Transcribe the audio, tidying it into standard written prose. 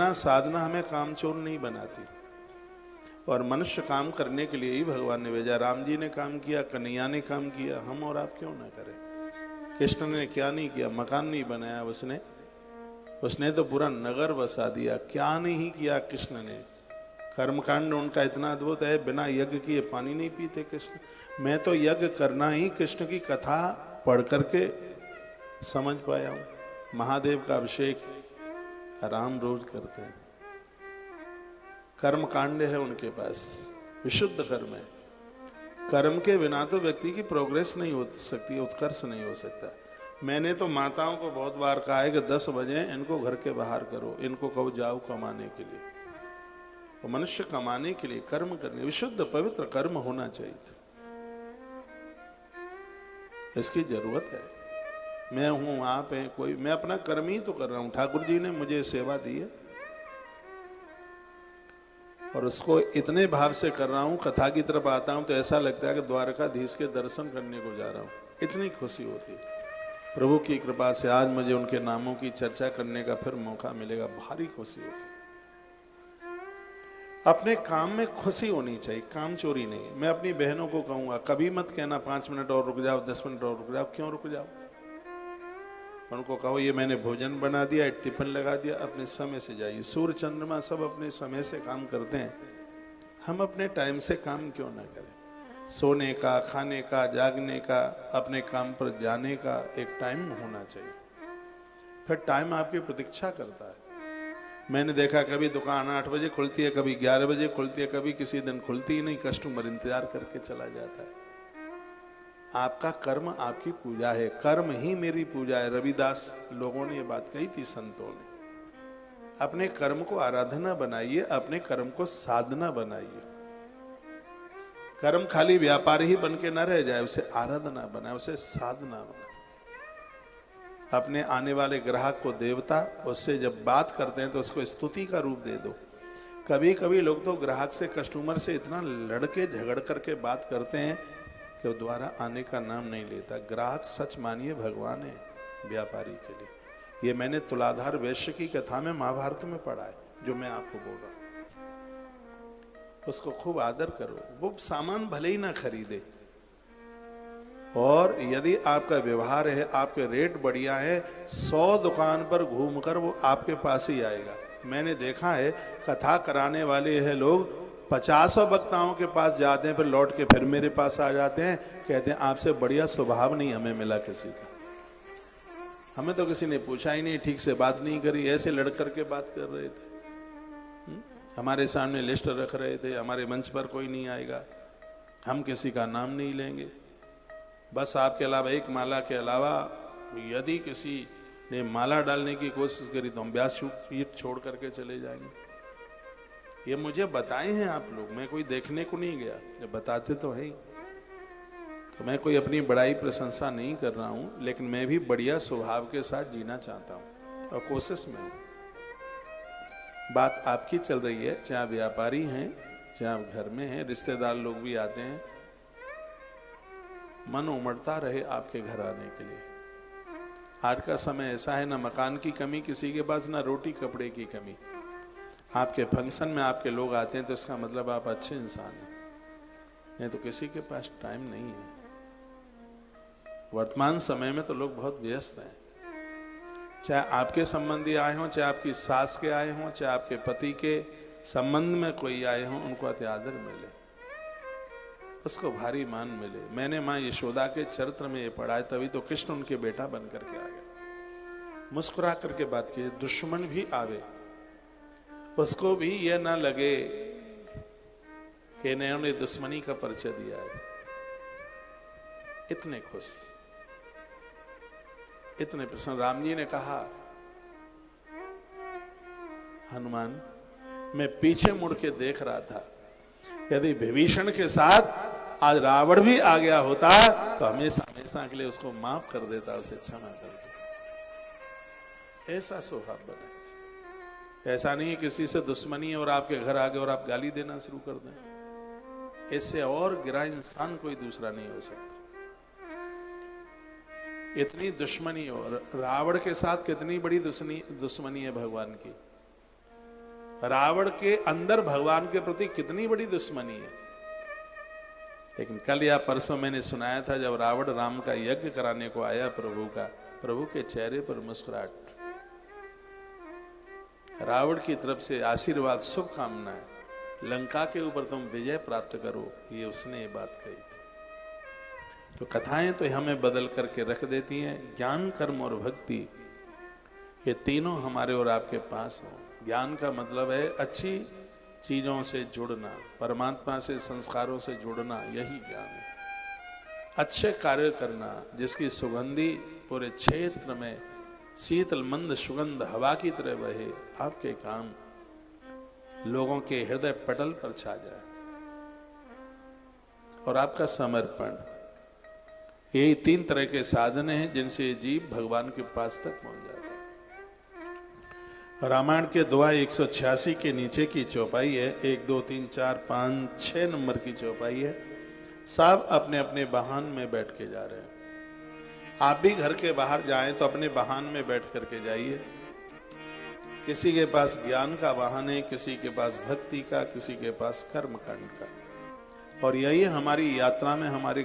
साधना साधना हमें कामचोर नहीं बनाती। और मनुष्य काम करने के लिए ही भगवान ने भेजा। राम जी ने काम किया, कन्हैया ने काम किया, हम और आप क्यों ना करें? कृष्ण ने क्या नहीं किया? मकान नहीं बनाया उसने तो पूरा नगर बसा दिया। क्या नहीं किया कृष्ण ने? कर्मकांड उनका इतना अद्भुत है, बिना यज्ञ किए पानी नहीं पीते कृष्ण। मैं तो यज्ञ करना ही कृष्ण की कथा पढ़ करके समझ पाया हूं। महादेव का अभिषेक राम रोज करते हैं। कर्म कांड है उनके पास, विशुद्ध कर्म है। कर्म के बिना तो व्यक्ति की प्रोग्रेस नहीं हो सकती, उत्कर्ष नहीं हो सकता। मैंने तो माताओं को बहुत बार कहा है कि 10 बजे इनको घर के बाहर करो, इनको कहो जाओ कमाने के लिए। तो मनुष्य कमाने के लिए कर्म करने, विशुद्ध पवित्र कर्म होना चाहिए था। इसकी जरूरत है। मैं हूं, आप हैं, कोई, मैं अपना कर्म ही तो कर रहा हूं। ठाकुर जी ने मुझे सेवा दी है और उसको इतने भाव से कर रहा हूं। कथा की तरफ आता हूं तो ऐसा लगता है कि द्वारकाधीश के दर्शन करने को जा रहा हूं। इतनी खुशी होती है। प्रभु की कृपा से आज मुझे उनके नामों की चर्चा करने का फिर मौका मिलेगा, भारी खुशी होती है। अपने काम में खुशी होनी चाहिए, काम चोरी नहीं। मैं अपनी बहनों को कहूंगा, कभी मत कहना 5 मिनट और रुक जाओ, 10 मिनट और रुक जाओ। क्यों रुक जाओ? उनको कहो ये मैंने भोजन बना दिया, टिफिन लगा दिया, अपने समय से जाइए। सूर्य चंद्रमा सब अपने समय से काम करते हैं, हम अपने टाइम से काम क्यों ना करें? सोने का, खाने का, जागने का, अपने काम पर जाने का एक टाइम होना चाहिए। फिर टाइम आपकी प्रतीक्षा करता है। मैंने देखा कभी दुकान 8 बजे खुलती है, कभी 11 बजे खुलती है, कभी किसी दिन खुलती ही नहीं, कस्टमर इंतजार करके चला जाता है। आपका कर्म आपकी पूजा है, कर्म ही मेरी पूजा है। रविदास लोगों ने ये बात कही थी, संतों ने। अपने कर्म को आराधना बनाइए, अपने कर्म को साधना बनाइए। कर्म खाली व्यापार ही बन के न रह जाए, उसे आराधना बनाए, उसे साधना बनाए। अपने आने वाले ग्राहक को देवता, उससे जब बात करते हैं तो उसको स्तुति का रूप दे दो। कभी कभी लोग तो ग्राहक से, कस्टमर से इतना लड़के झगड़ करके बात करते हैं कि वो दोबारा आने का नाम नहीं लेता। ग्राहक सच मानिए भगवान है व्यापारी के लिए। ये मैंने तुलाधार वैश्य की कथा में महाभारत में पढ़ा है, जो मैं आपको बोल रहा हूं। उसको खूब आदर करो। वो सामान भले ही ना खरीदे, और यदि आपका व्यवहार है, आपके रेट बढ़िया है, 100 दुकान पर घूमकर वो आपके पास ही आएगा। मैंने देखा है, कथा कराने वाले हैं लोग 50 वक्ताओं के पास जाते हैं, फिर लौट के फिर मेरे पास आ जाते हैं, कहते हैं आपसे बढ़िया स्वभाव नहीं हमें मिला किसी का। हमें तो किसी ने पूछा ही नहीं, ठीक से बात नहीं करी, ऐसे लड़ करके बात कर रहे थे। हमारे सामने लिस्ट रख रहे थे, हमारे मंच पर कोई नहीं आएगा, हम किसी का नाम नहीं लेंगे। बस आपके अलावा, एक माला के अलावा यदि किसी ने माला डालने की कोशिश करी तो हम व्यास छोड़ करके चले जाएंगे। ये मुझे बताए हैं आप लोग, मैं कोई देखने को नहीं गया, ये बताते तो है ही। तो मैं कोई अपनी बड़ाई प्रशंसा नहीं कर रहा हूं, लेकिन मैं भी बढ़िया स्वभाव के साथ जीना चाहता हूं और कोशिश में हूं। बात आपकी चल रही है, चाहे आप व्यापारी हैं, चाहे आप घर में हैं, रिश्तेदार लोग भी आते हैं, मन उमड़ता रहे आपके घर आने के लिए। आज का समय ऐसा है, ना मकान की कमी किसी के पास, ना रोटी कपड़े की कमी। आपके फंक्शन में आपके लोग आते हैं तो इसका मतलब आप अच्छे इंसान हैं, नहीं तो किसी के पास टाइम नहीं है। वर्तमान समय में तो लोग बहुत व्यस्त हैं। चाहे आपके संबंधी आए हों, चाहे आपकी सास के आए हों, चाहे आपके पति के संबंध में कोई आए हों, उनको अति आदर मिले, उसको भारी मान मिले। मैंने माँ यशोदा के चरित्र में ये पढ़ा है, तभी तो कृष्ण उनके बेटा बन करके आ गया। मुस्कुरा करके बात की, दुश्मन भी आवे उसको भी यह ना लगे कि इन्होंने दुश्मनी का परिचय दिया है। इतने खुश, इतने प्रसन्न। राम जी ने कहा, हनुमान मैं पीछे मुड़ के देख रहा था, यदि विभीषण के साथ आज रावण भी आ गया होता तो हमेशा हमेशा के लिए उसको माफ कर देता, उसे क्षमा कर देता। ऐसा स्वभाव बना। ऐसा नहीं किसी से दुश्मनी और आपके घर आ गए और आप गाली देना शुरू कर दें। इससे और गिरा इंसान कोई दूसरा नहीं हो सकता। इतनी दुश्मनी, और रावण के साथ कितनी बड़ी दुश्मनी है भगवान की। रावण के अंदर भगवान के प्रति कितनी बड़ी दुश्मनी है। लेकिन कल या परसों मैंने सुनाया था, जब रावण राम का यज्ञ कराने को आया प्रभु का, प्रभु के चेहरे पर मुस्कुराहट, रावण की तरफ से आशीर्वाद, शुभकामनाएं, लंका के ऊपर तुम विजय प्राप्त करो, ये उसने ये बात कही थी। तो कथाएं तो हमें बदल करके रख देती हैं। ज्ञान, कर्म और भक्ति, ये तीनों हमारे और आपके पास हो। ज्ञान का मतलब है अच्छी चीजों से जुड़ना, परमात्मा से, संस्कारों से जुड़ना, यही ज्ञान है। अच्छे कार्य करना जिसकी सुगंधी पूरे क्षेत्र में शीतल मंद सुगंध हवा की तरह बहे, आपके काम लोगों के हृदय पटल पर छा जाए। और आपका समर्पण, यही तीन तरह के साधन हैं जिनसे जीव भगवान के पास तक पहुंच जाता है। रामायण के दोहा 186 के नीचे की चौपाई है, 1 2 3 4 5 6 नंबर की चौपाई है। सब अपने अपने वाहन में बैठ के जा रहे हैं। आप भी घर के बाहर जाएं तो अपने वाहन में बैठ करके जाइए। किसी के पास ज्ञान का वाहन है, किसी के पास भक्ति का, किसी के पास कर्मकांड का। और यही हमारी यात्रा में हमारे